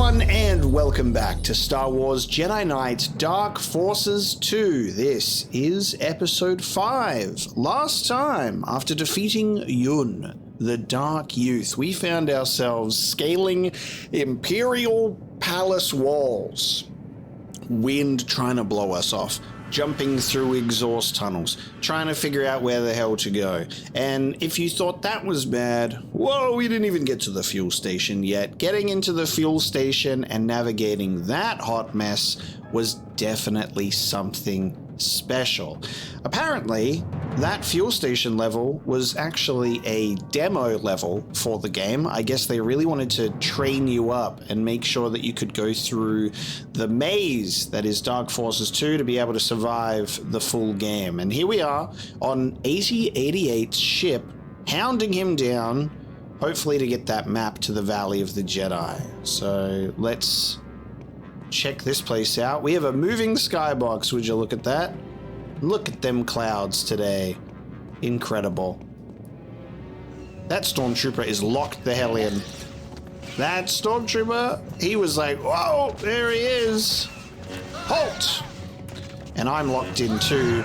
everyone, and welcome back to Star Wars Jedi Knight Dark Forces 2. This is episode 5. Last time, after defeating Yun, the Dark Youth, we found ourselves scaling Imperial Palace walls. Wind trying to blow us off. Jumping through exhaust tunnels, trying to figure out where the hell to go. And if you thought that was bad, whoa, we didn't even get to the fuel station yet. Getting into the fuel station and navigating that hot mess was definitely something special. Apparently, that fuel station level was actually a demo level for the game. I guess they really wanted to train you up and make sure that you could go through the maze that is Dark Forces 2 to be able to survive the full game. And here we are on 8088's ship, hounding him down, hopefully to get that map to the Valley of the Jedi. So let's check this place out. We have a moving skybox. Would you look at that? Look at them clouds today. Incredible. That stormtrooper is locked the hell in. That stormtrooper, he was like, whoa, there he is. Halt! And I'm locked in too.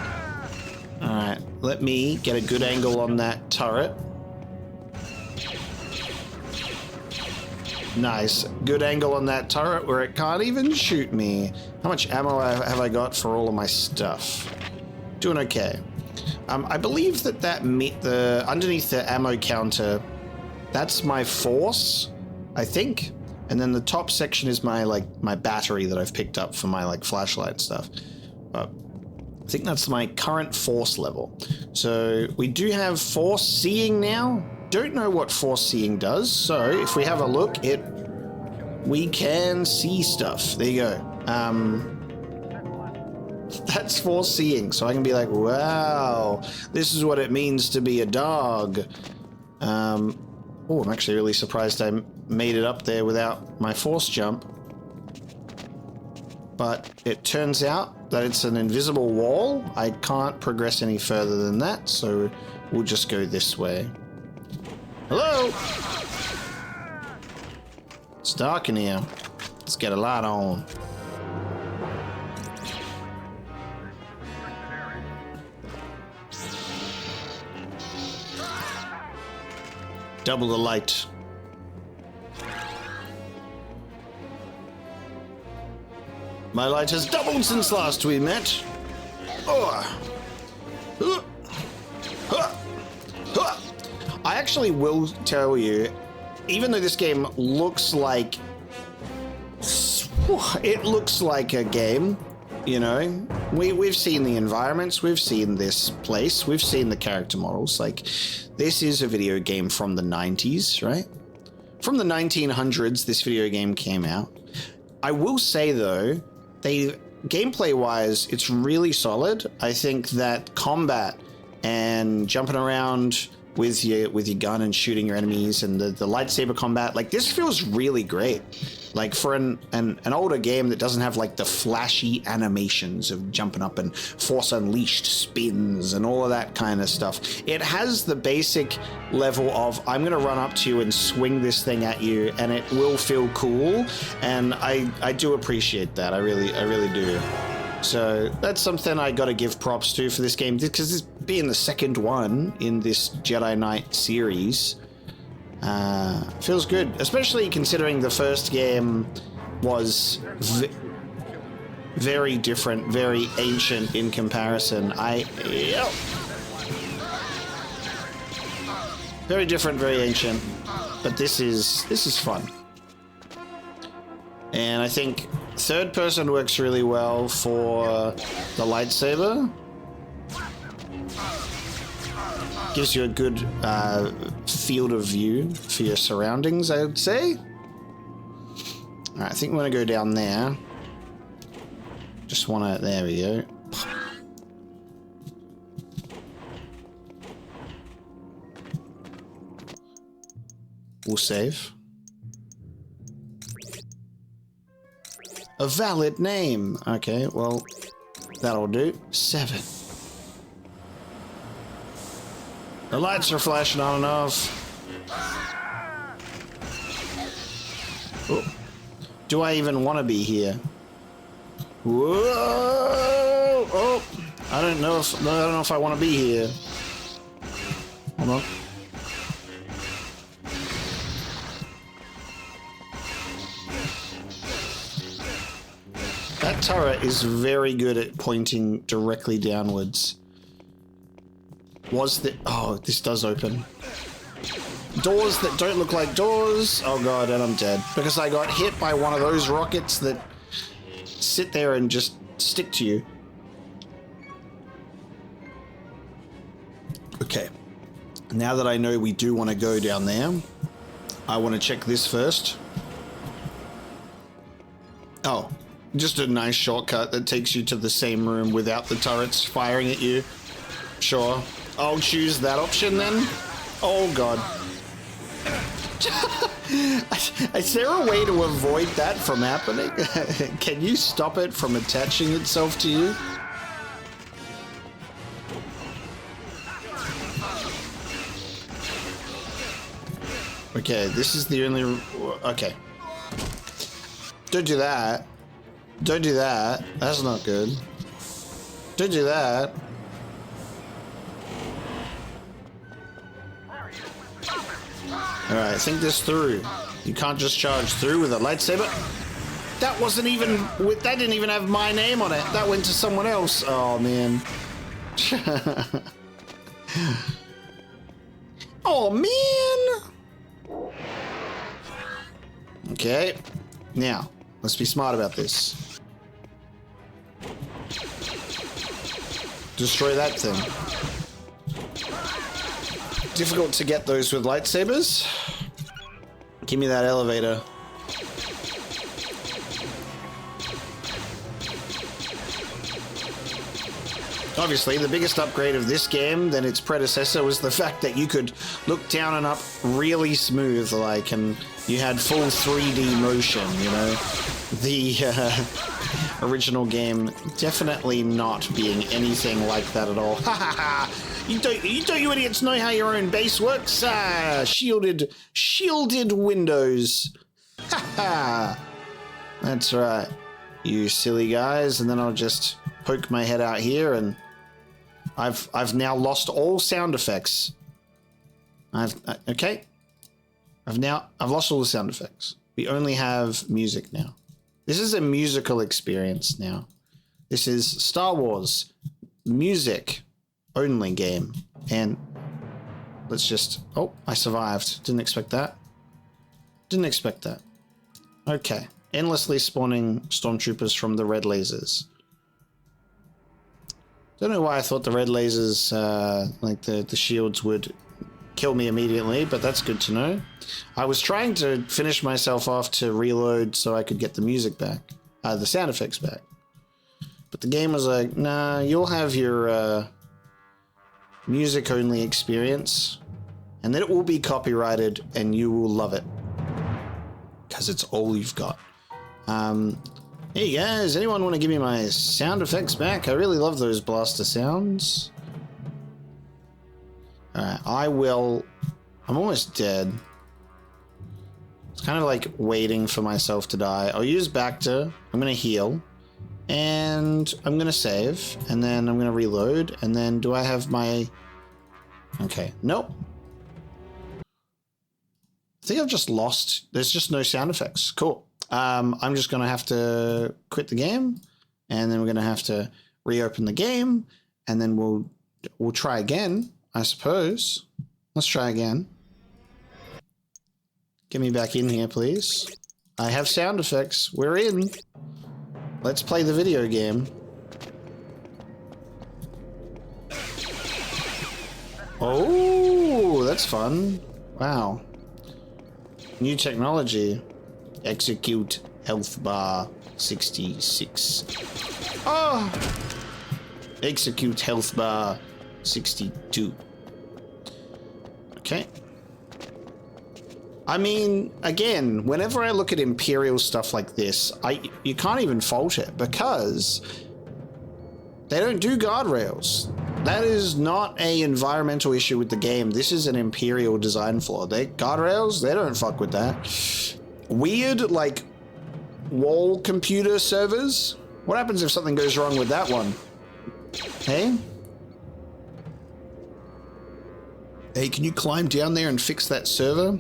Alright, let me get a good angle on that turret. Nice. Good angle on that turret where it can't even shoot me. How much ammo have I got for all of my stuff? Doing okay. I believe that underneath the ammo counter, that's my force, I think. And then the top section is my battery that I've picked up for my flashlight stuff. But I think that's my current force level. So we do have force seeing now. Don't know what force seeing does, so if we have a look, we can see stuff. There you go. That's force seeing, so I can be like, wow, this is what it means to be a dog. Oh, I'm actually really surprised I made it up there without my force jump. But it turns out that it's an invisible wall. I can't progress any further than that, so we'll just go this way. Hello? It's dark in here. Let's get a light on. Double the light. My light has doubled since last we met. I actually will tell you, even though this game looks like a game, you know, we've seen the environments, we've seen this place, we've seen the character models. Like, this is a video game from the 90s, right? From the 1900s, this video game came out. I will say though, gameplay-wise, it's really solid. I think that combat and jumping around with your gun and shooting your enemies and the lightsaber combat, like, this feels really great. Like, for an older game that doesn't have the flashy animations of jumping up and Force Unleashed spins and all of that kind of stuff, it has the basic level of, I'm gonna run up to you and swing this thing at you and it will feel cool, and I do appreciate that. I really do. So that's something I gotta give props to for this game, because this being the second one in this Jedi Knight series, feels good, especially considering the first game was very different, very ancient in comparison. Very different, very ancient, but this is fun. And I think third person works really well for the lightsaber. Gives you a good field of view for your surroundings, I would say. Alright, I think we're gonna go down there. Just wanna, there we go. We'll save. A valid name. Okay, well, that'll do. 7. The lights are flashing on and off. Oh. Do I even want to be here? Whoa! Oh, I don't know if I want to be here. Hold on. That turret is very good at pointing directly downwards. Oh, this does open. Doors that don't look like doors. Oh god, and I'm dead. Because I got hit by one of those rockets that sit there and just stick to you. Okay. Now that I know we do want to go down there, I want to check this first. Oh, just a nice shortcut that takes you to the same room without the turrets firing at you. Sure. I'll choose that option then. Oh god. Is there a way to avoid that from happening? Can you stop it from attaching itself to you? Okay, this is the only... Okay. Don't do that. Don't do that. That's not good. Don't do that. Alright, think this through. You can't just charge through with a lightsaber. That wasn't even... That didn't even have my name on it. That went to someone else. Oh, man. Oh, man! Okay. Now, let's be smart about this. Destroy that thing. Difficult to get those with lightsabers. Give me that elevator. Obviously, the biggest upgrade of this game than its predecessor was the fact that you could look down and up really smooth, like, and you had full 3D motion, you know? The original game definitely not being anything like that at all. Ha ha ha! You idiots know how your own base works? Shielded windows. Ha ha! That's right, you silly guys. And then I'll just poke my head out here, and I've now lost all sound effects. Okay. I've lost all the sound effects. We only have music now. This is a musical experience now. This is Star Wars music only game. And let's just... Oh, I survived. Didn't expect that. Didn't expect that. Okay. Endlessly spawning stormtroopers from the red lasers. Don't know why I thought the red lasers, like the shields, would kill me immediately, but that's good to know. I was trying to finish myself off to reload so I could get the music back, the sound effects back. But the game was like, nah, you'll have your music-only experience, and then it will be copyrighted, and you will love it. Because it's all you've got. Hey guys, anyone want to give me my sound effects back? I really love those blaster sounds. Alright, I'm almost dead. It's kind of like waiting for myself to die. I'll use Bacta. I'm going to heal. And I'm going to save. And then I'm going to reload. And then do I have my... Okay, nope. I think I've just lost... There's just no sound effects. Cool. I'm just going to have to quit the game. And then we're going to have to reopen the game. And then we'll try again, I suppose. Let's try again. Get me back in here, please. I have sound effects. We're in. Let's play the video game. Oh, that's fun. Wow. New technology. Execute health bar 66. Oh! Execute health bar 62. Okay. I mean, again, whenever I look at Imperial stuff like this, you can't even fault it because they don't do guardrails. That is not a environmental issue with the game. This is an Imperial design flaw. Guardrails, they don't fuck with that. Weird, like, wall computer servers? What happens if something goes wrong with that one? Hey? Hey, can you climb down there and fix that server?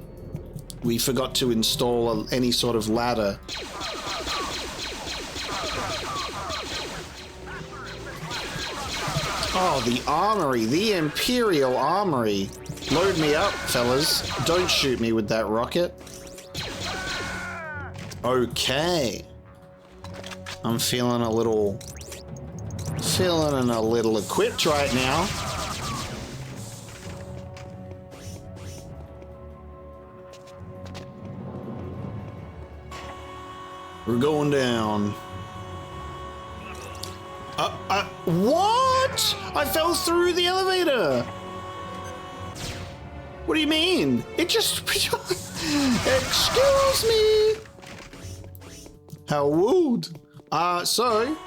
We forgot to install any sort of ladder. Oh, the armory, the Imperial Armory. Load me up, fellas. Don't shoot me with that rocket. Okay. I'm feeling a little equipped right now. We're going down. What? I fell through the elevator. What do you mean? It just... Excuse me. How rude. So,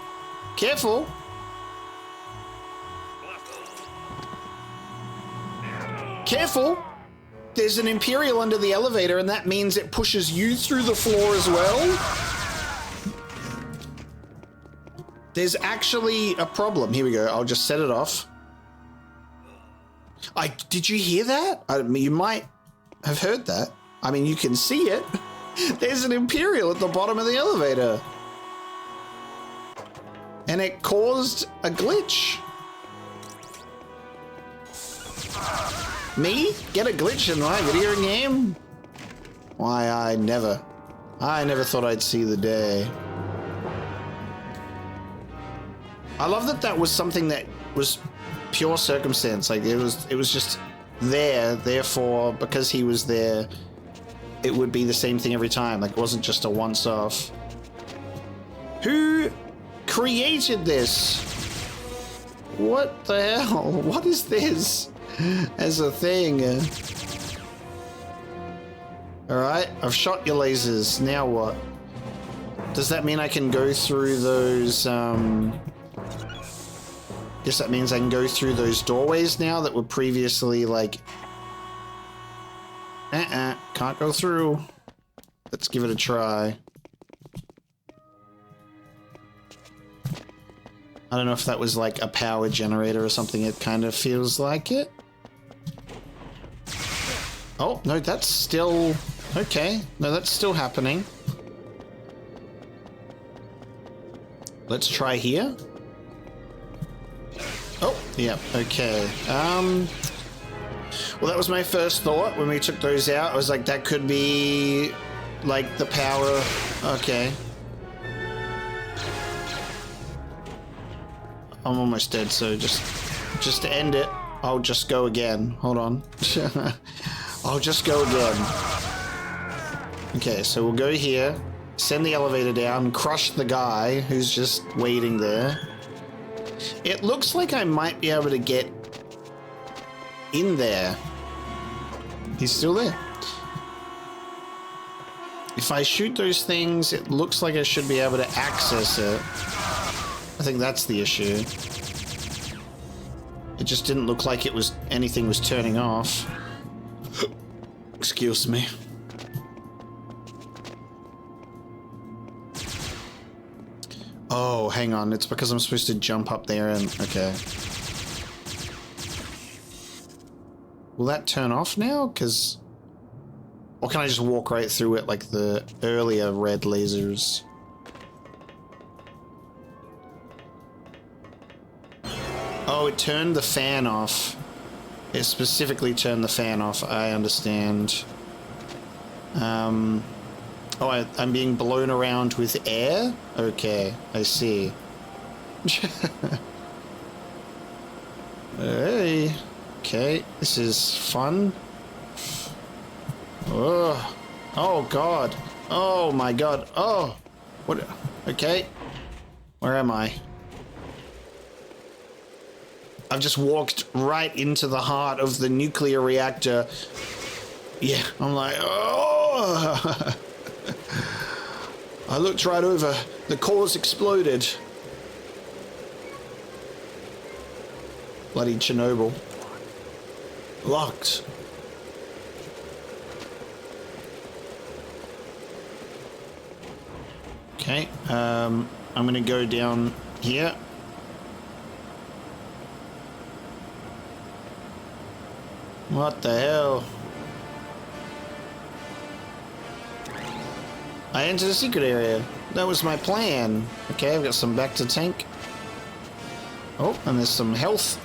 careful. Careful. There's an Imperial under the elevator, and that means it pushes you through the floor as well. There's actually a problem. Here we go. I'll just set it off. Did you hear that? You might have heard that. I mean, you can see it. There's an Imperial at the bottom of the elevator. And it caused a glitch. Me? Get a glitch in my video game? Why, I never thought I'd see the day. I love that that was something that was pure circumstance. Like it was just there, therefore, because he was there, it would be the same thing every time. Like it wasn't just a once-off. Who created this? What the hell? What is this as a thing? Alright, I've shot your lasers. Now what? Does that mean I can go through those, guess that means I can go through those doorways now that were previously like... can't go through. Let's give it a try. I don't know if that was like a power generator or something. It kind of feels like it. Oh, no, that's still... Okay, no, that's still happening. Let's try here. Oh, yeah, okay. Well, that was my first thought when we took those out. I was like, that could be like the power. Okay. I'm almost dead, so just to end it, I'll just go again. Hold on. I'll just go again. Okay, so we'll go here, send the elevator down, crush the guy who's just waiting there. It looks like I might be able to get in there. He's still there. If I shoot those things, it looks like I should be able to access it. I think that's the issue. It just didn't look like it was anything was turning off. Excuse me. Oh, hang on. It's because I'm supposed to jump up there and... Okay. Will that turn off now? Because... Or can I just walk right through it like the earlier red lasers? Oh, it turned the fan off. It specifically turned the fan off. I understand. Oh, I'm being blown around with air? Okay, I see. Hey. Okay, this is fun. Oh. Oh, God. Oh, my God. Oh. What? Okay. Where am I? I've just walked right into the heart of the nuclear reactor. Yeah, I'm like, oh. I looked right over. The cores exploded. Bloody Chernobyl. Locked. Okay, I'm gonna go down here. What the hell? I entered a secret area. That was my plan. Okay, I've got some back to tank. Oh, and there's some health.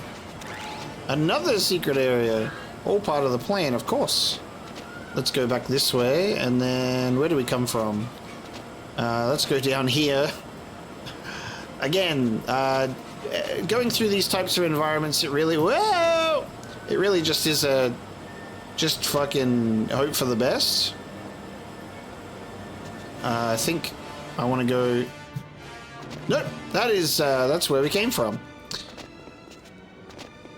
Another secret area. All part of the plan, of course. Let's go back this way, and then where do we come from? Let's go down here. Again, going through these types of environments, it really, whoa! It really just is just fucking hope for the best. I think I want to go. Nope, that's where we came from.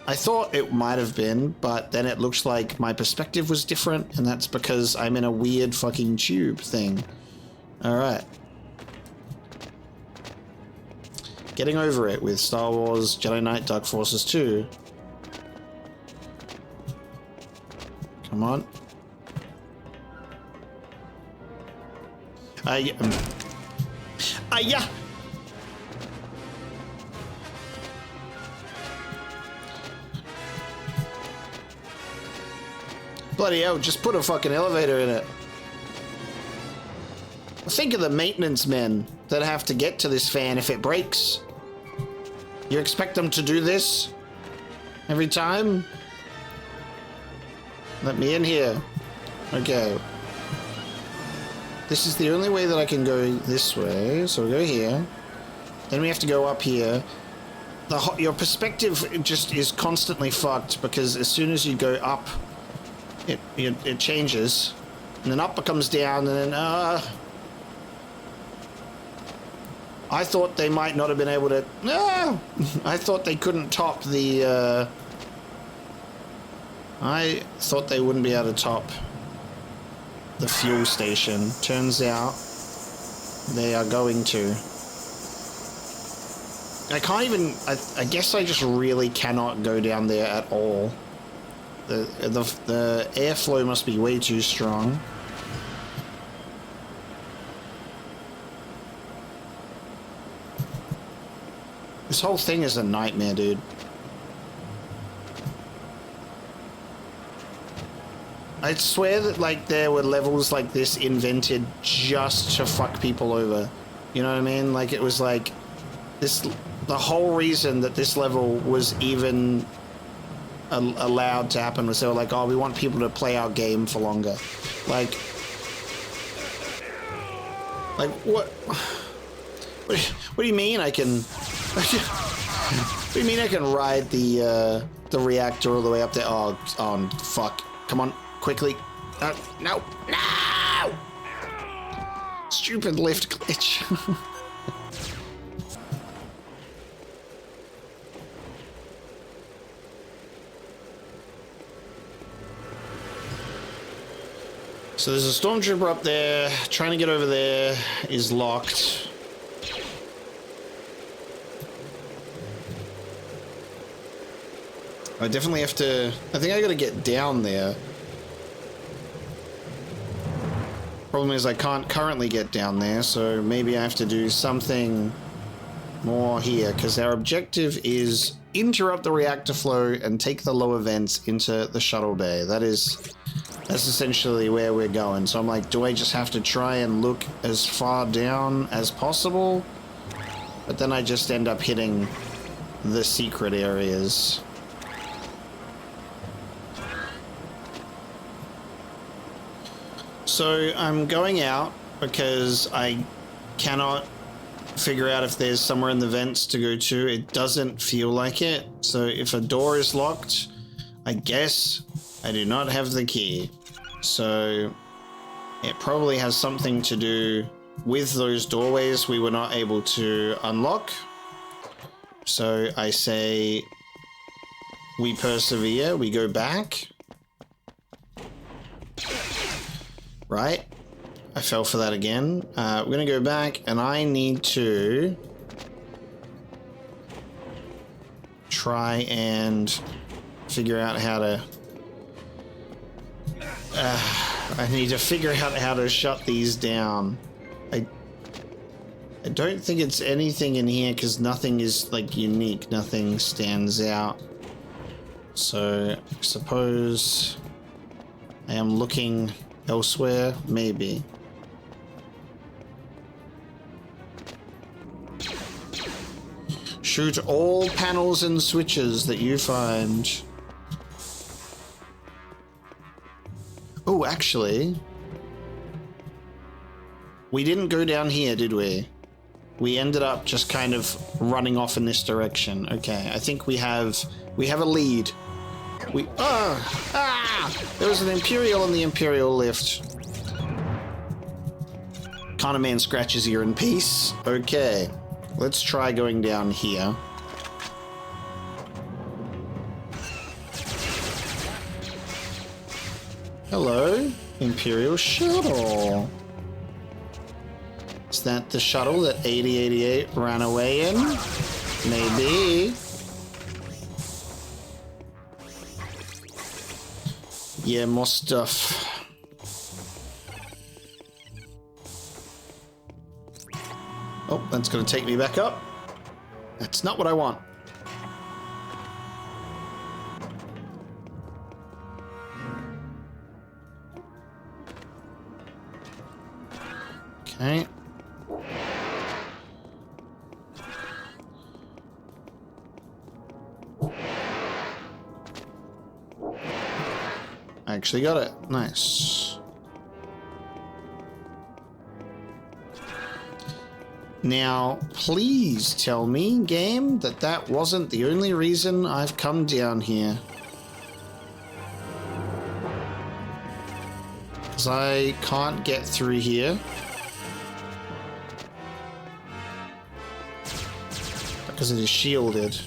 I thought it might have been, but then it looks like my perspective was different, and that's because I'm in a weird fucking tube thing. Alright. Getting over it with Star Wars Jedi Knight Dark Forces 2. Come on. Yeah. Bloody hell, just put a fucking elevator in it. Think of the maintenance men that have to get to this fan if it breaks. You expect them to do this every time? Let me in here. Okay. This is the only way that I can go this way, so we'll go here. Then we have to go up here. Your perspective just is constantly fucked because as soon as you go up, it changes, and then up becomes down, and then I thought they might not have been able to. No, I thought they couldn't top the. I thought they wouldn't be able to top the fuel station. Turns out they are going to. I can't even. I guess I just really cannot go down there at all. The airflow must be way too strong. This whole thing is a nightmare, dude. I swear that like there were levels like this invented just to fuck people over. You know what I mean? Like it was like this. The whole reason that this level was even allowed to happen was they were like, oh, we want people to play our game for longer. Like what? What do you mean I can? What do you mean I can ride the reactor all the way up there? Oh, fuck! Come on, quickly! No! Stupid lift glitch. So there's a stormtrooper up there. Trying to get over there is locked. I definitely have to. I think I gotta get down there. Problem is I can't currently get down there, so maybe I have to do something more here, because our objective is interrupt the reactor flow and take the lower vents into the shuttle bay. That's essentially where we're going. So I'm like, do I just have to try and look as far down as possible? But then I just end up hitting the secret areas. So I'm going out because I cannot figure out if there's somewhere in the vents to go to. It doesn't feel like it. So if a door is locked, I guess I do not have the key. So it probably has something to do with those doorways we were not able to unlock. So I say we persevere, we go back. Right? I fell for that again. We're gonna go back and I need to try and figure out how to I need to figure out how to shut these down. I don't think it's anything in here because nothing is like unique. Nothing stands out. So I suppose I am looking elsewhere, maybe. Shoot all panels and switches that you find. Oh, actually, we didn't go down here, did we? We ended up just kind of running off in this direction. Okay, I think we have a lead. There was an Imperial in the Imperial lift. Kind of man scratches here in peace. Okay, let's try going down here. Hello, Imperial shuttle. Is that the shuttle that 8088 ran away in? Maybe. Yeah, more stuff. Oh, that's gonna take me back up. That's not what I want. Okay. I actually got it. Nice. Now, please tell me, game, that that wasn't the only reason I've come down here. Because I can't get through here. Because it is shielded.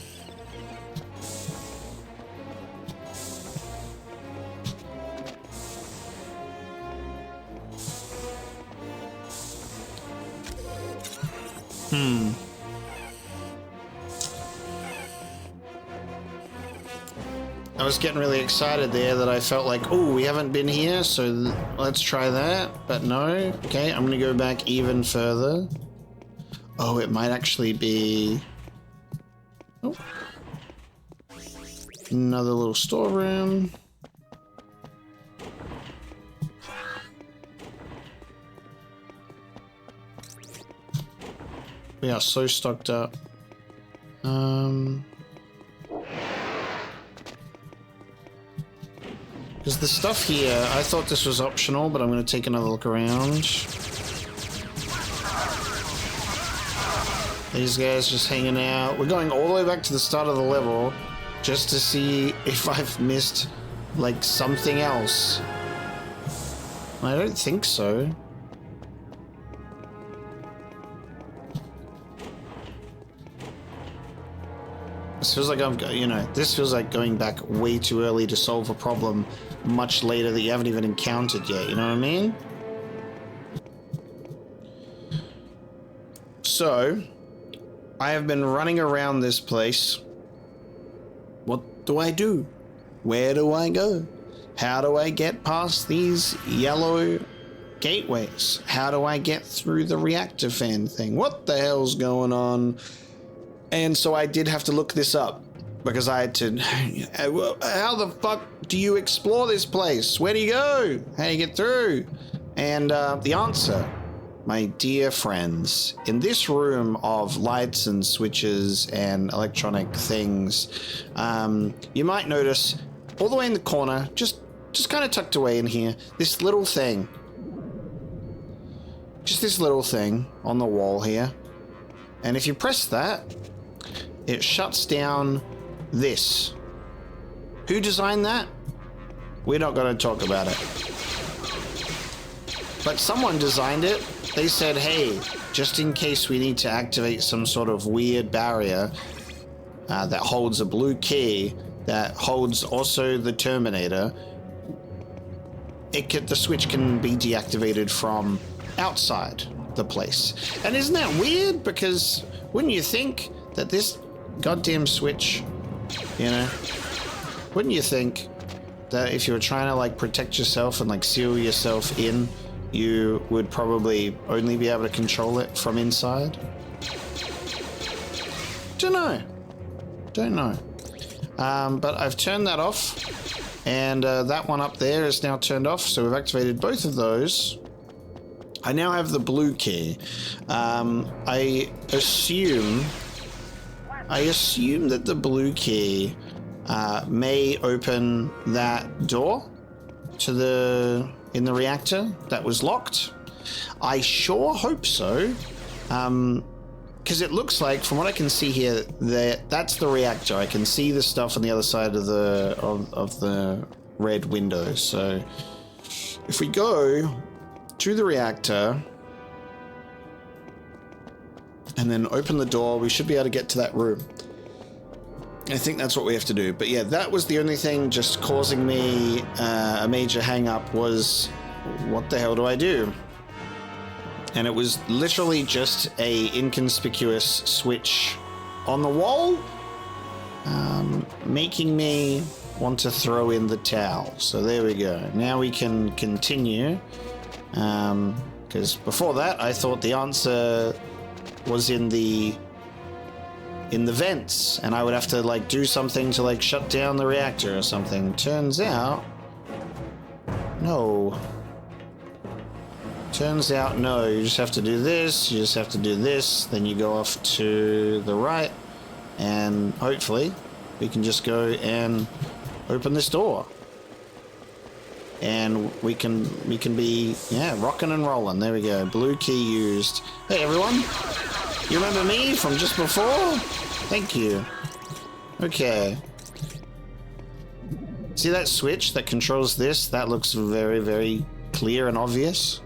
I was getting really excited there that I felt like, oh, we haven't been here, so let's try that. But no. Okay, I'm gonna go back even further. Oh, it might actually be... Oh. Another little storeroom. We are so stocked up. Because the stuff here, I thought this was optional, but I'm going to take another look around. These guys just hanging out. We're going all the way back to the start of the level just to see if I've missed, like, something else. I don't think so. This feels like this feels like going back way too early to solve a problem much later that you haven't even encountered yet, you know what I mean? So, I have been running around this place. What do I do? Where do I go? How do I get past these yellow gateways? How do I get through the reactor fan thing? What the hell's going on? And so I did have to look this up because I had to. How the fuck do you explore this place? Where do you go? How do you get through? And the answer, my dear friends, in this room of lights and switches and electronic things, you might notice all the way in the corner, just kind of tucked away in here, this little thing. Just this little thing on the wall here. And if you press that, it shuts down this. Who designed that? We're not going to talk about it. But someone designed it. They said, hey, just in case we need to activate some sort of weird barrier that holds a blue key, that holds also the Terminator, the switch can be deactivated from outside the place. And isn't that weird? Because wouldn't you think that this goddamn switch, wouldn't you think that if you were trying to like protect yourself and like seal yourself in, you would probably only be able to control it from inside. Don't know. But I've turned that off, and that one up there is now turned off, so we've activated both of those. I now have the blue key. I assume that the blue key may open that door to in the reactor that was locked. I sure hope so. Because it looks like, from what I can see here, that's the reactor. I can see the stuff on the other side of the red window. So if we go to the reactor and then open the door, we should be able to get to that room. I think that's what we have to do. But yeah, that was the only thing just causing me a major hang-up was, what the hell do I do? And it was literally just a inconspicuous switch on the wall, making me want to throw in the towel. So there we go. Now we can continue, because before that I thought the answer was in the vents, and I would have to like do something to like shut down the reactor or something. Turns out, no. You just have to do this, you just have to do this, then you go off to the right, and hopefully we can just go and open this door. And we can be, yeah, rocking and rolling. There we go. Blue key used. Hey everyone, you remember me from just before? Thank you. Okay. See that switch that controls this? That looks very, very clear and obvious.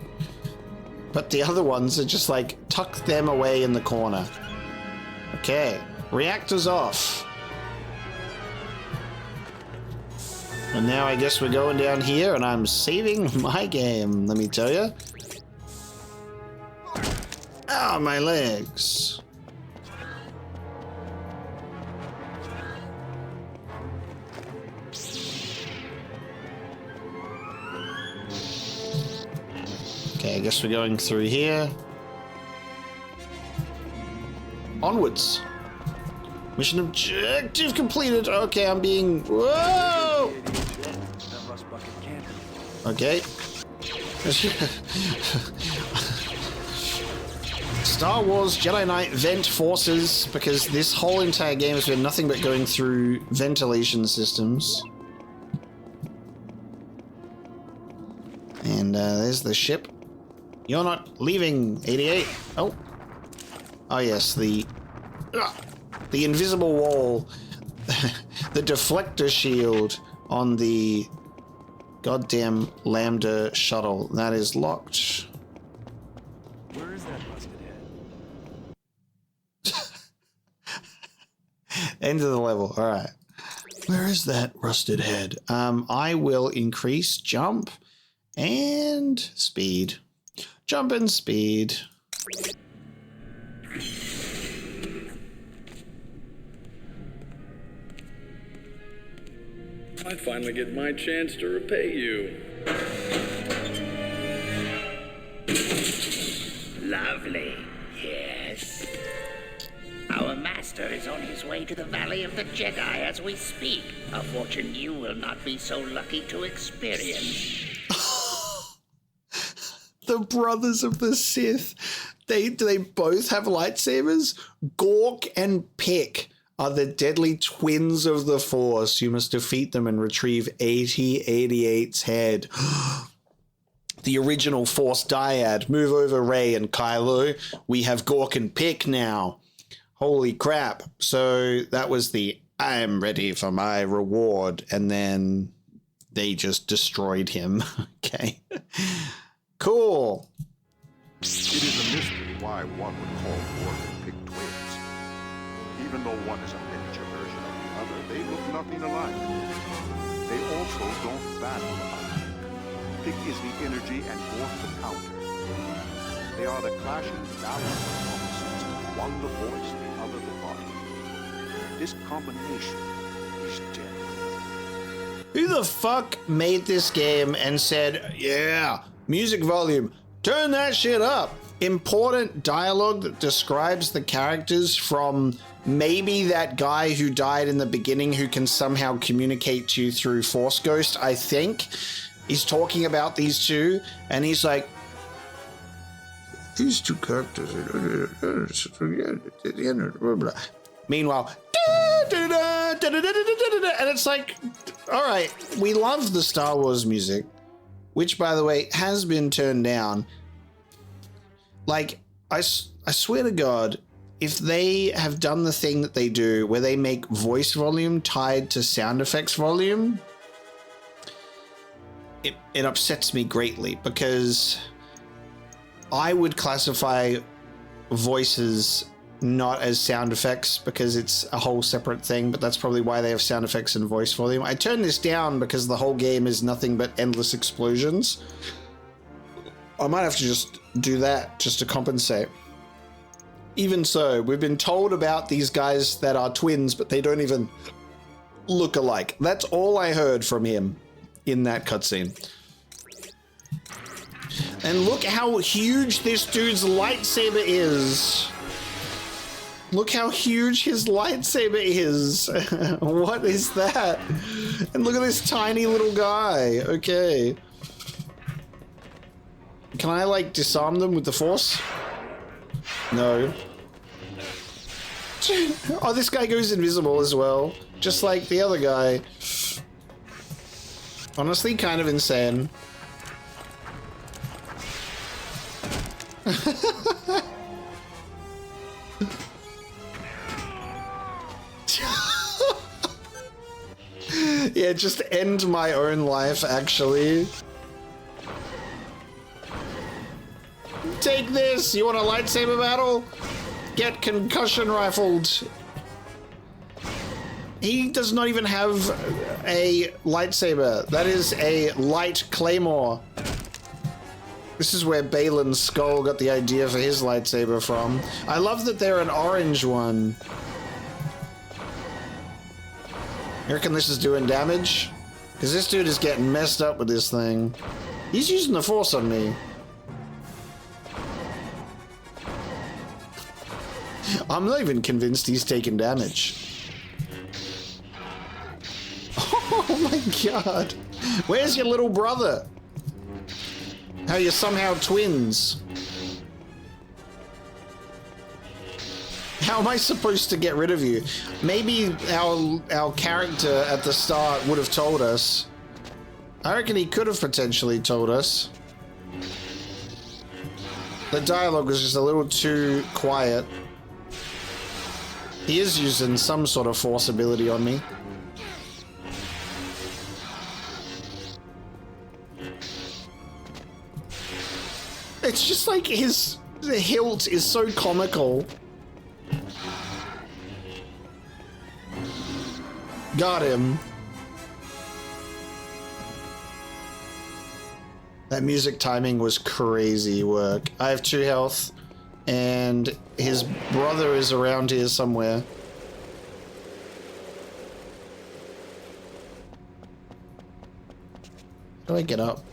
But the other ones are just like, tuck them away in the corner. Okay, reactor's off. And now I guess we're going down here and I'm saving my game, let me tell you. Ah, my legs. Okay, I guess we're going through here. Onwards. Mission objective completed. Okay, I'm being... Whoa! Okay. Star Wars Jedi Knight vent forces, because this whole entire game has been nothing but going through ventilation systems. And there's the ship. You're not leaving, 88. Oh. Oh yes, the invisible wall, the deflector shield on the goddamn Lambda shuttle. That is locked. Where is that rusted head? End of the level. All right. Where is that rusted head? I will increase jump and speed. Jump and speed. I finally get my chance to repay you. Lovely. Yes. Our master is on his way to the Valley of the Jedi as we speak. A fortune you will not be so lucky to experience. The brothers of the Sith. Do they both have lightsabers? Gork and Pick are the deadly twins of the Force. You must defeat them and retrieve 8088's head. The original Force dyad. Move over, Rey and Kylo. We have Gork and Pick now. Holy crap. So that was the I'm ready for my reward. And then they just destroyed him. Okay. Cool. It is a mystery why one would call Gork and Pick twins. Even though one is a miniature version of the other, they look nothing alike. They also don't battle alike. Pick is the energy and Gork the counter. They are the clashing balance of opposites, one the voice, the other the body. This combination is death. Who the fuck made this game and said, yeah, Music volume. Turn that shit up. Important dialogue that describes the characters from maybe that guy who died in the beginning who can somehow communicate to you through Force Ghost, I think. He's talking about these two, and he's like, these two characters. Meanwhile, and it's like, all right, we love the Star Wars music, which, by the way, has been turned down. Like, I swear to God, if they have done the thing that they do where they make voice volume tied to sound effects volume, it upsets me greatly, because I would classify voices not as sound effects because it's a whole separate thing, but that's probably why they have sound effects and voice volume. I turned this down because the whole game is nothing but endless explosions. I might have to just do that just to compensate. Even so, we've been told about these guys that are twins, but they don't even look alike. That's all I heard from him in that cutscene. And look how huge this dude's lightsaber is. Look how huge his lightsaber is. What is that? And look at this tiny little guy. Okay. Can I, like, disarm them with the Force? No. Oh, this guy goes invisible as well. Just like the other guy. Honestly, kind of insane. Yeah, just end my own life, actually. Take this! You want a lightsaber battle? Get concussion rifled. He does not even have a lightsaber. That is a light claymore. This is where Balin's skull got the idea for his lightsaber from. I love that they're an orange one. You reckon this is doing damage? Because this dude is getting messed up with this thing. He's using the Force on me. I'm not even convinced he's taking damage. Oh my god. Where's your little brother? How you're somehow twins. How am I supposed to get rid of you? Maybe our character at the start would have told us. I reckon he could have potentially told us. The dialogue was just a little too quiet. He is using some sort of Force ability on me. It's just like the hilt is so comical. Got him. That music timing was crazy work. I have 2 health, and his brother is around here somewhere. How do I get up?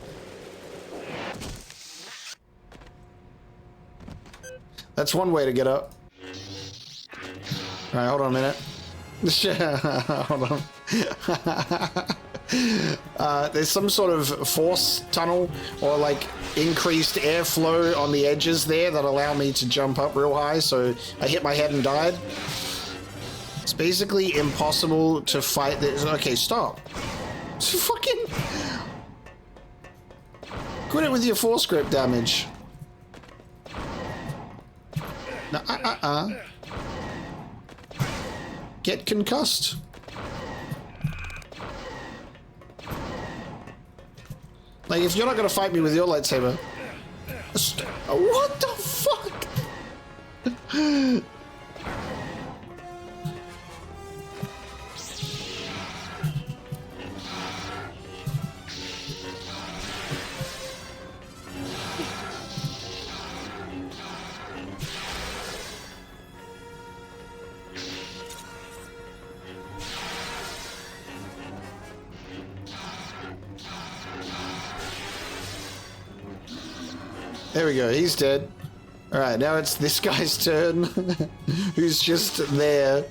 That's one way to get up. Alright, hold on a minute. Hold on. There's some sort of force tunnel or like increased airflow on the edges there that allow me to jump up real high, so I hit my head and died. It's basically impossible to fight this. Okay, stop. Fucking quit it with your force grip damage. No, Get concussed. Like, if you're not gonna fight me with your lightsaber. What the fuck? There we go, he's dead. Alright, now it's this guy's turn, who's just there.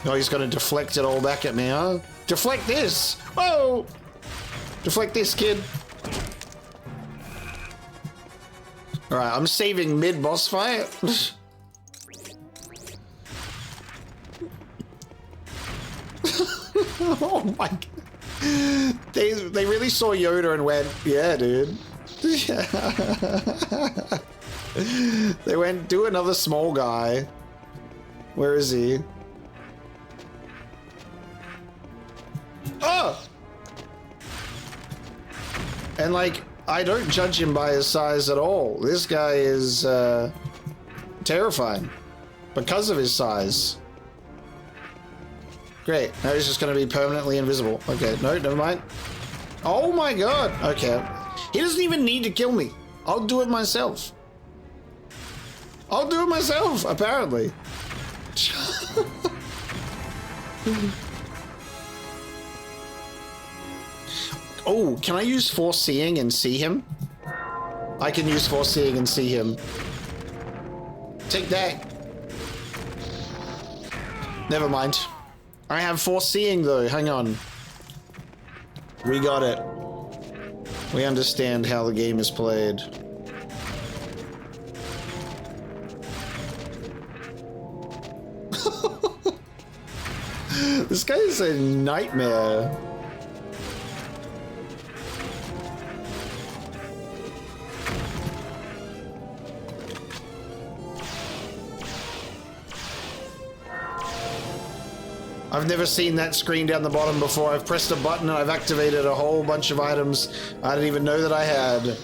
Oh, he's gonna deflect it all back at me, huh? Deflect this! Whoa! Deflect this, kid. Alright, I'm saving mid-boss fight. Oh my god. They really saw Yoda and went, yeah, dude. They went, do another small guy. Where is he? Oh! And like, I don't judge him by his size at all. This guy is terrifying because of his size. Great, now he's just gonna be permanently invisible. Okay, no, never mind. Oh my god, okay. He doesn't even need to kill me. I'll do it myself. I'll do it myself, apparently. Oh, can I use Force Seeing and see him? I can use Force Seeing and see him. Take that. Never mind. I have Force Seeing though, hang on. We got it. We understand how the game is played. This guy is a nightmare. I've never seen that screen down the bottom before. I've pressed a button and I've activated a whole bunch of items I didn't even know that I had.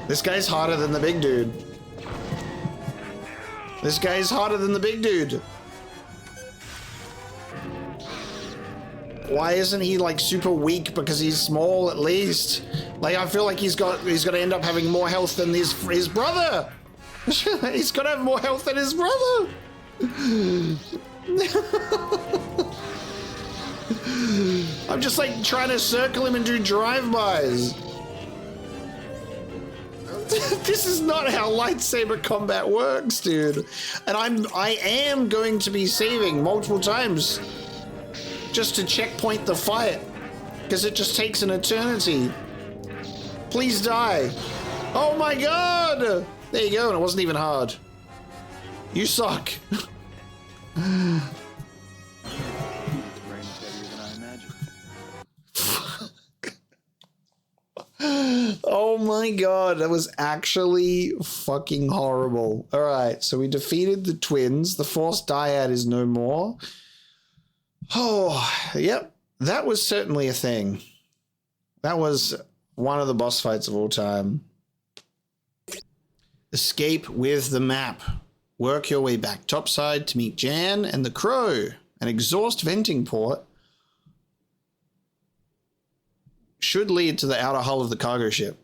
This guy's hotter than the big dude. This guy's hotter than the big dude. Why isn't he like super weak because he's small at least? Like I feel like he's gonna end up having more health than his brother. He's gonna have more health than his brother. I'm just like trying to circle him and do drive-bys. This is not how lightsaber combat works, dude. And I am going to be saving multiple times just to checkpoint the fight, because it just takes an eternity. Please die. Oh my god! There you go, and it wasn't even hard. You suck. Oh my god, that was actually fucking horrible. Alright, so we defeated the twins. The Force Dyad is no more. Oh, yep. That was certainly a thing. That was one of the boss fights of all time. Escape with the map. Work your way back topside to meet Jan and the Crow. An exhaust venting port should lead to the outer hull of the cargo ship.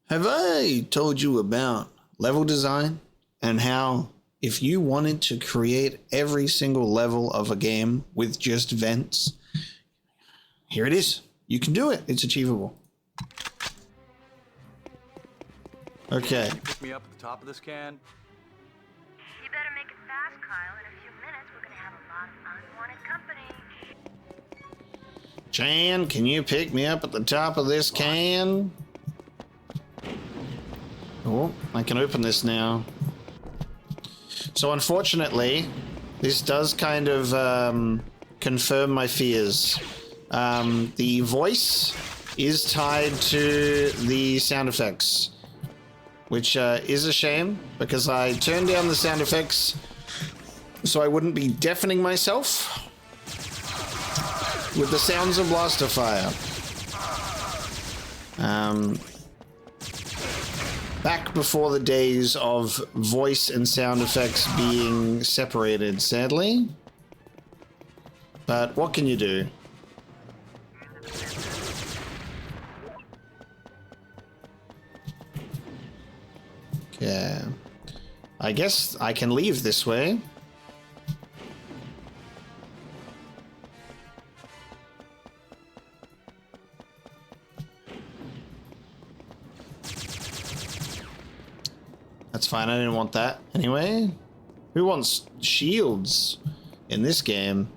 Have I told you about level design and how if you wanted to create every single level of a game with just vents, here it is. You can do it. It's achievable. Okay. Can you pick me up at the top of this can? You better make it fast, Kyle. In a few minutes, we're gonna have a lot of unwanted company. Jan, can you pick me up at the top of this can? Oh, I can open this now. So unfortunately, this does kind of confirm my fears. The voice is tied to the sound effects, which is a shame because I turned down the sound effects so I wouldn't be deafening myself with the sounds of blaster fire. Back before the days of voice and sound effects being separated, sadly. But what can you do? Okay. I guess I can leave this way. That's fine, I didn't want that anyway. Who wants shields in this game?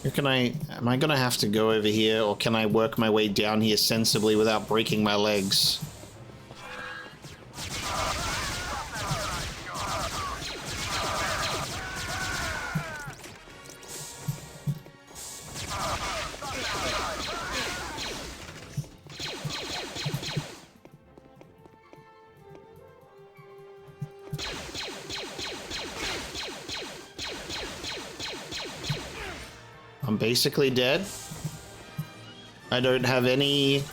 Where can am I gonna have to go over here, or can I work my way down here sensibly without breaking my legs? I'm basically dead. I don't have any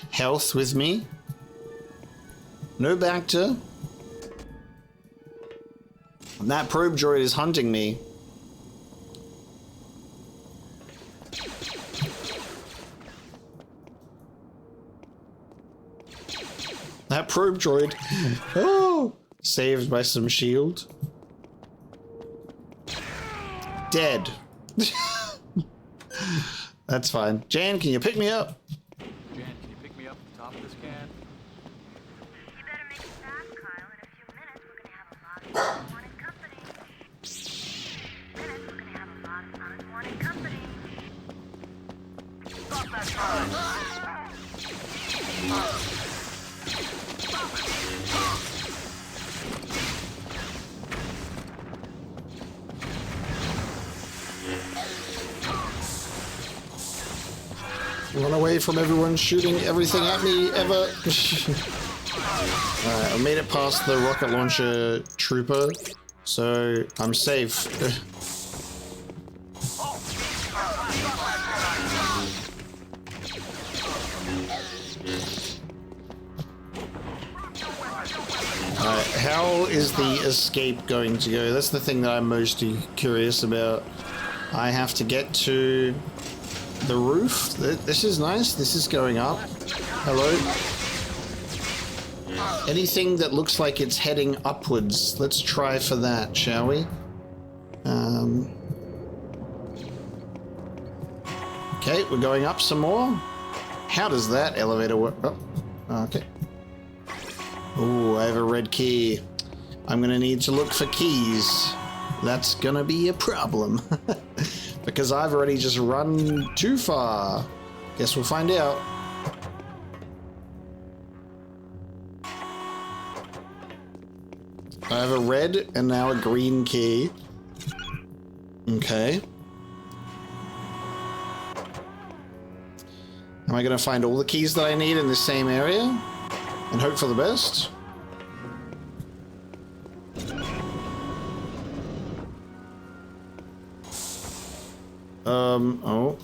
health with me. No Bacta. And that probe droid is hunting me. That probe droid. Oh! Saved by some shield. Dead. That's fine. Jan, can you pick me up? Jan, can you pick me up at the top of this can? You better make it fast, Kyle. In a few minutes, we're gonna have a lot of unwanted company. Stop that car! Run away from everyone shooting everything at me ever. Alright, I made it past the rocket launcher trooper, so I'm safe. Alright, how is the escape going to go? That's the thing that I'm most curious about. I have to get to the roof. This is nice. This is going up. Hello. Anything that looks like it's heading upwards. Let's try for that, shall we? Okay, we're going up some more. How does that elevator work? Oh, okay. Ooh, I have a red key. I'm gonna need to look for keys. That's gonna be a problem. Because I've already just run too far. Guess we'll find out. I have a red and now a green key. Okay. Am I going to find all the keys that I need in the same area? And hope for the best? Oh.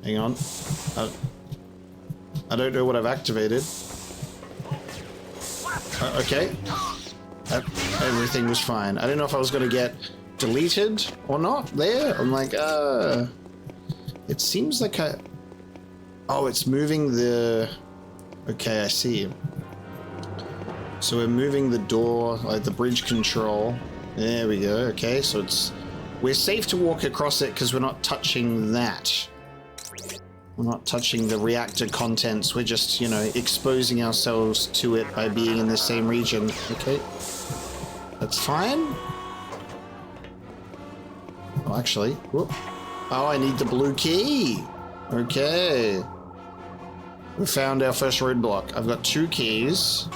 Hang on. I don't know what I've activated. Okay. Everything was fine. I don't know if I was going to get deleted or not there. I'm like, it seems like oh, it's moving the... Okay, I see. So we're moving the door, like the bridge control. There we go. Okay, so we're safe to walk across it because we're not touching that. We're not touching the reactor contents. We're just, you know, exposing ourselves to it by being in the same region. Okay. That's fine. Oh, actually. Whoop. Oh, I need the blue key. Okay. We found our first roadblock. I've got 2 keys.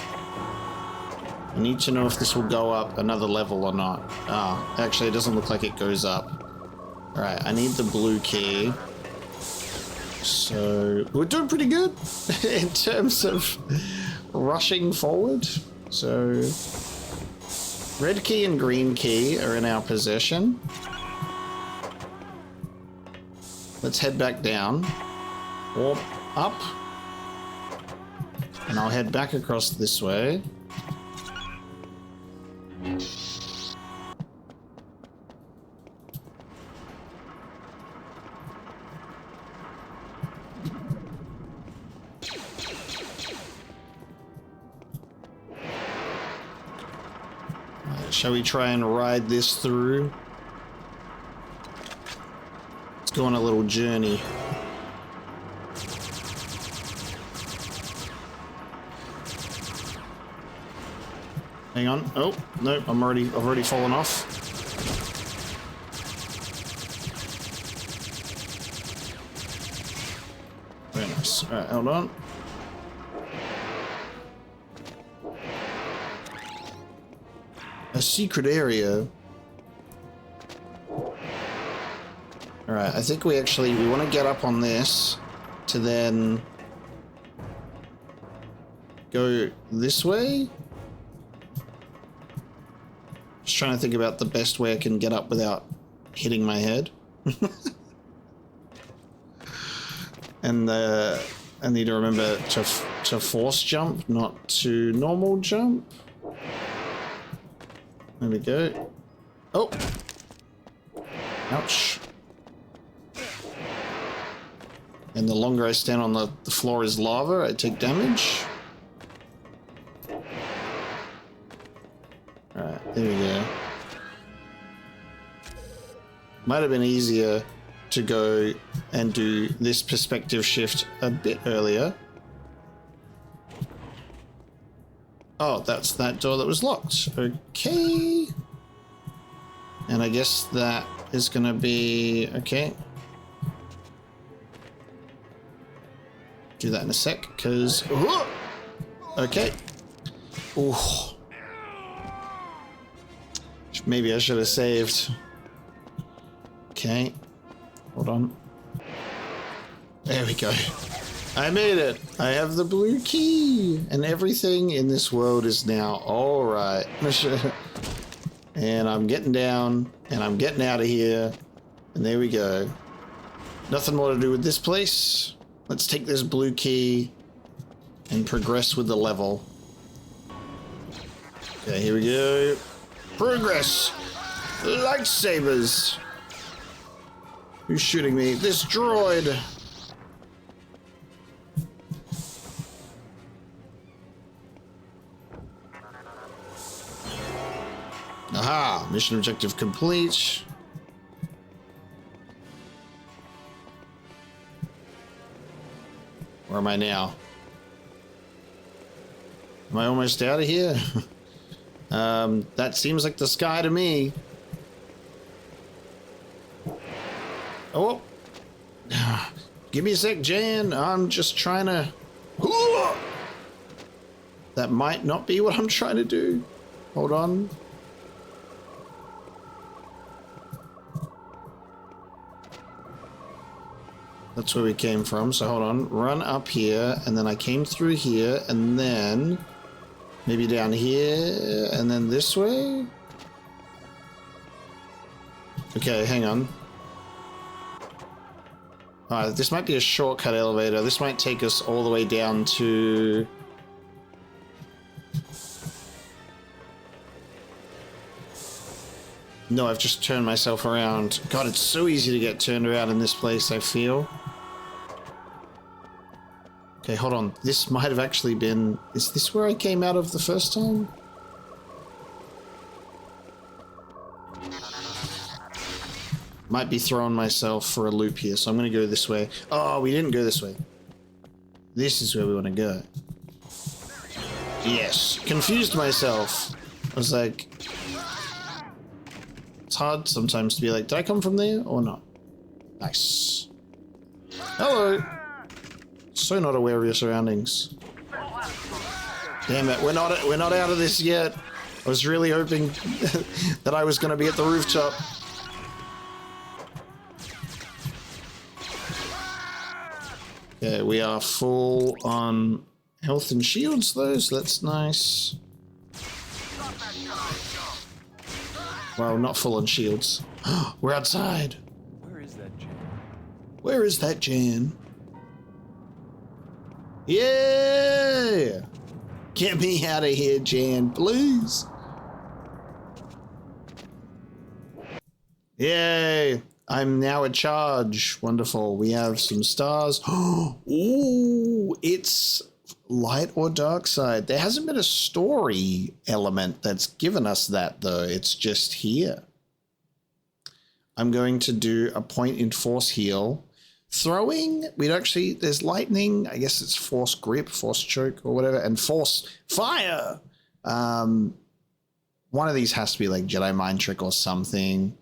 I need to know if this will go up another level or not. Ah, actually, it doesn't look like it goes up. Alright, I need the blue key. So, we're doing pretty good in terms of rushing forward. So, red key and green key are in our possession. Let's head back down. Or up. And I'll head back across this way. Shall we try and ride this through? Let's go on a little journey. Hang on. Oh, no, I've already fallen off. Very nice. Alright, hold on. A secret area. Alright, I think we want to get up on this to then go this way. Just trying to think about the best way I can get up without hitting my head. And I need to remember to force jump, not to normal jump. There we go. Oh! Ouch. And the longer I stand on the floor is lava, I take damage. Alright, there we go. Might have been easier to go and do this perspective shift a bit earlier. Oh, that's that door that was locked. Okay. And I guess that is gonna be... okay. Do that in a sec, because... okay. Ooh. Maybe I should have saved. Okay. Hold on. There we go. I made it. I have the blue key. And everything in this world is now alright. And I'm getting down. And I'm getting out of here. And there we go. Nothing more to do with this place. Let's take this blue key and progress with the level. Okay, here we go. Progress! Lightsabers! Who's shooting me? This droid! Aha! Mission objective complete. Where am I now? Am I almost out of here? That seems like the sky to me. Oh! Give me a sec, Jan. I'm just trying to... That might not be what I'm trying to do. Hold on. That's where we came from, so hold on. Run up here, and then I came through here, and then... maybe down here, and then this way? Okay, hang on. This might be a shortcut elevator. This might take us all the way down to... no, I've just turned myself around. God, it's so easy to get turned around in this place, I feel. Okay, hold on. This might have actually been... is this where I came out of the first time? Might be throwing myself for a loop here, so I'm going to go this way. Oh, we didn't go this way. This is where we want to go. Yes. Confused myself. I was like... it's hard sometimes to be like, did I come from there or not? Nice. Hello. So not aware of your surroundings. Damn it, we're not out of this yet. I was really hoping that I was going to be at the rooftop. Yeah, we are full on health and shields though, so that's nice. Well, not full on shields. We're outside. Where is that Jan? Where is that Jan? Yeah! Get me out of here, Jan, please. Yay! I'm now in charge. Wonderful. We have some stars. Ooh, it's light or dark side. There hasn't been a story element that's given us that, though. It's just here. I'm going to do a point in force heal. Throwing, there's lightning. I guess it's force grip, force choke, or whatever, and force fire. One of these has to be like Jedi mind trick or something.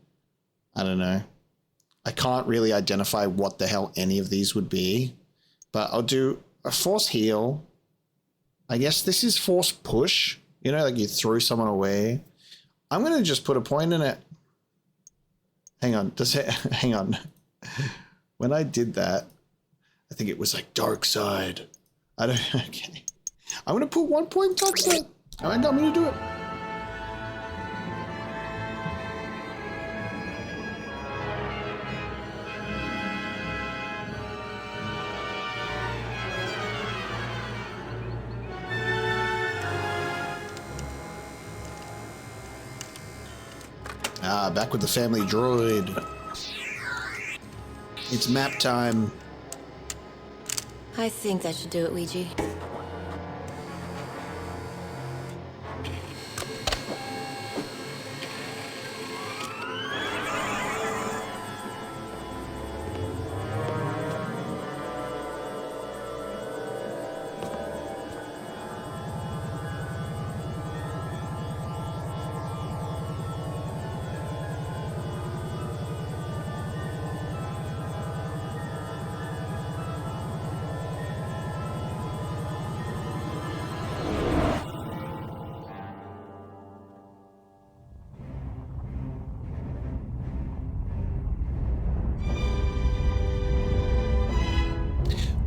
I don't know. I can't really identify what the hell any of these would be, but I'll do a force heal. I guess this is force push. You know, like you throw someone away. I'm going to just put a point in it. Hang on. Hang on. When I did that, I think it was like dark side. Okay. I'm going to put 1 point dark side. All right, I'm going to do it. Back with the family droid. It's map time. I think that should do it, Ouija.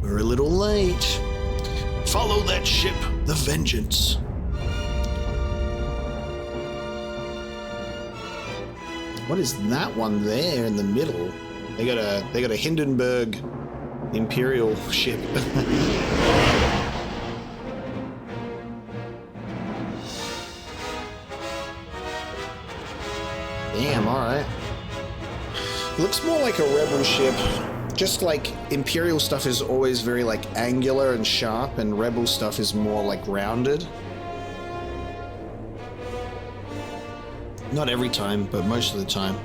We're a little late. Follow that ship, the Vengeance. What is that one there in the middle? They got a Hindenburg Imperial ship. Damn, alright. Looks more like a rebel ship. Just like Imperial stuff is always very like angular and sharp, and Rebel stuff is more like rounded. Not every time, but most of the time.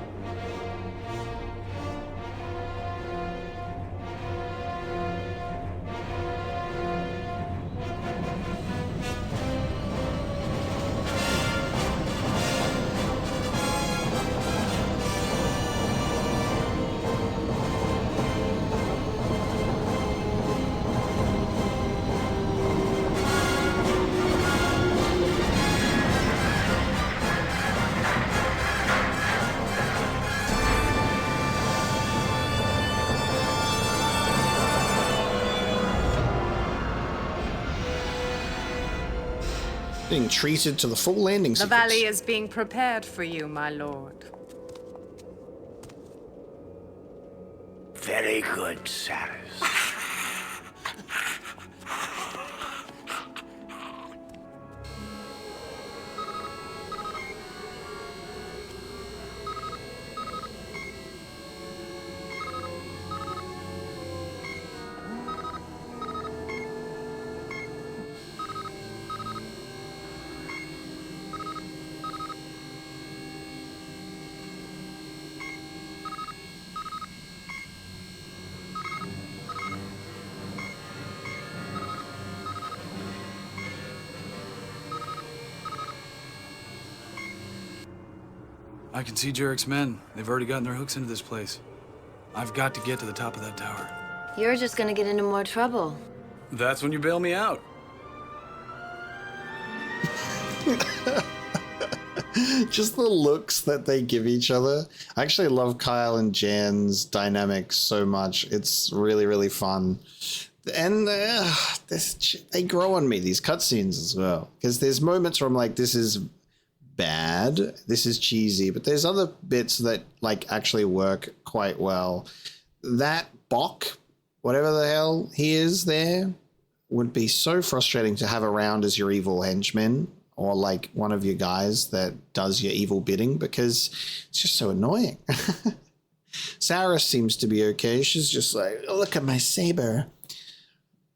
Being treated to the full landing The sequence. valley is being prepared for you, my lord. Very good, Saris. I can see Jarek's men. They've already gotten their hooks into this place. I've got to get to the top of that tower. You're just gonna get into more trouble. That's when you bail me out. Just the looks that they give each other. I actually love Kyle and Jan's dynamics so much. It's really, really fun. And they grow on me, these cutscenes as well. Because there's moments where I'm like, this is bad, this is cheesy, but there's other bits that like actually work quite well. That Bok, whatever the hell he is there, would be so frustrating to have around as your evil henchman, or like one of your guys that does your evil bidding, because it's just so annoying. Sarah seems to be okay. She's just like, oh, look at my saber.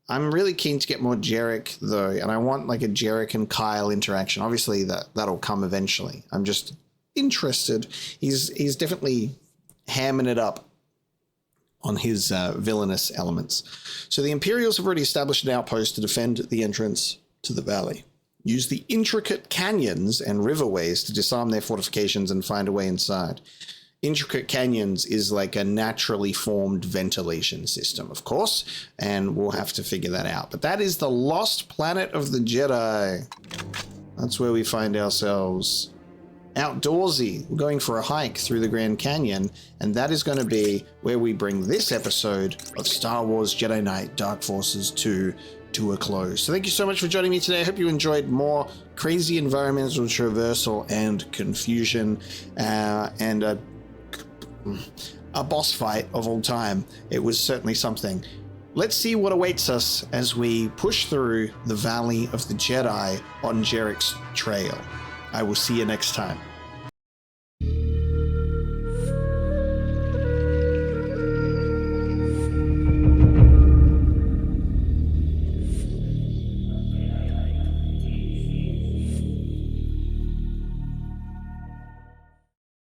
I'm really keen to get more Jarek though, and I want like a Jarek and Kyle interaction. Obviously that'll come eventually. I'm just interested. He's definitely hamming it up on his villainous elements. So the Imperials have already established an outpost to defend the entrance to the valley. Use the intricate canyons and riverways to disarm their fortifications and find a way inside. Intricate canyons is like a naturally formed ventilation system, of course, and we'll have to figure that out. But that is the lost planet of the Jedi. That's where we find ourselves. Outdoorsy. We're going for a hike through the Grand Canyon, and that is going to be where we bring this episode of Star Wars Jedi Knight Dark Forces 2 to a close. So thank you so much for joining me today. I hope you enjoyed more crazy environmental traversal and confusion, and a boss fight of all time. It was certainly something. Let's see what awaits us as we push through the Valley of the Jedi on Jarek's trail. I will see you next time.